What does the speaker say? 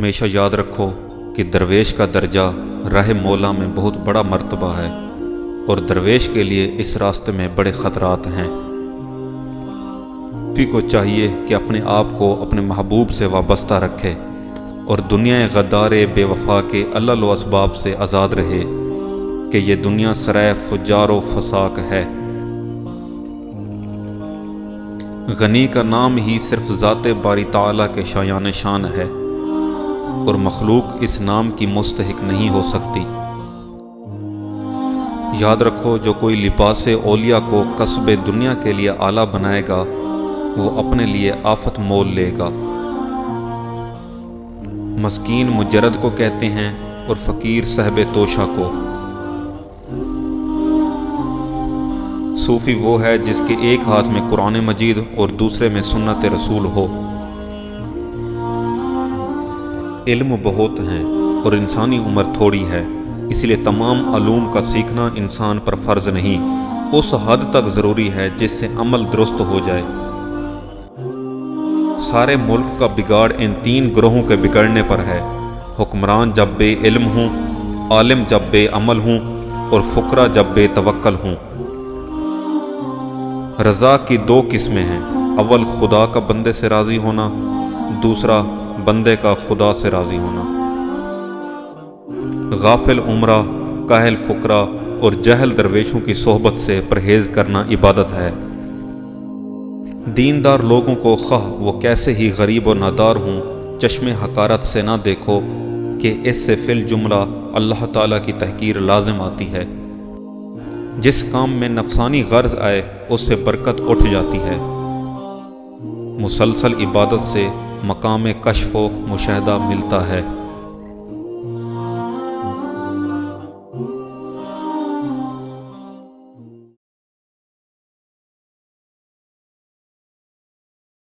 ہمیشہ یاد رکھو کہ درویش کا درجہ راہ مولا میں بہت بڑا مرتبہ ہے اور درویش کے لیے اس راستے میں بڑے خطرات ہیں۔ صوفی کو چاہیے کہ اپنے آپ کو اپنے محبوب سے وابستہ رکھے اور دنیا غدار بے وفا کے علل و اسباب سے آزاد رہے کہ یہ دنیا سرائے فجار و فساق ہے۔ غنی کا نام ہی صرف ذات باری تعالیٰ کے شایان شان ہے اور مخلوق اس نام کی مستحق نہیں ہو سکتی۔ یاد رکھو جو کوئی لباس اولیاء کو کسب دنیا کے لیے آلہ بنائے گا وہ اپنے لیے آفت مول لے گا۔ مسکین مجرد کو کہتے ہیں اور فقیر صاحب توشہ کو۔ صوفی وہ ہے جس کے ایک ہاتھ میں قرآن مجید اور دوسرے میں سنت رسول ہو۔ علم بہت ہیں اور انسانی عمر تھوڑی ہے، اس لیے تمام علوم کا سیکھنا انسان پر فرض نہیں، اس حد تک ضروری ہے جس سے عمل درست ہو جائے۔ سارے ملک کا بگاڑ ان تین گروہوں کے بگڑنے پر ہے: حکمران جب بے علم ہوں، عالم جب بے عمل ہوں اور فقراء جب بے توکل ہوں۔ رضا کی دو قسمیں ہیں: اول خدا کا بندے سے راضی ہونا، دوسرا بندے کا خدا سے راضی ہونا۔ غافل عمرہ، کاہل فقراء اور جاہل درویشوں کی صحبت سے پرہیز کرنا عبادت ہے۔ دیندار لوگوں کو خواہ وہ کیسے ہی غریب و نادار ہوں چشم حقارت سے نہ دیکھو کہ اس سے فی الجملہ اللہ تعالیٰ کی تحقیر لازم آتی ہے۔ جس کام میں نفسانی غرض آئے اس سے برکت اٹھ جاتی ہے۔ مسلسل عبادت سے مقام کشف و مشاہدہ ملتا ہے۔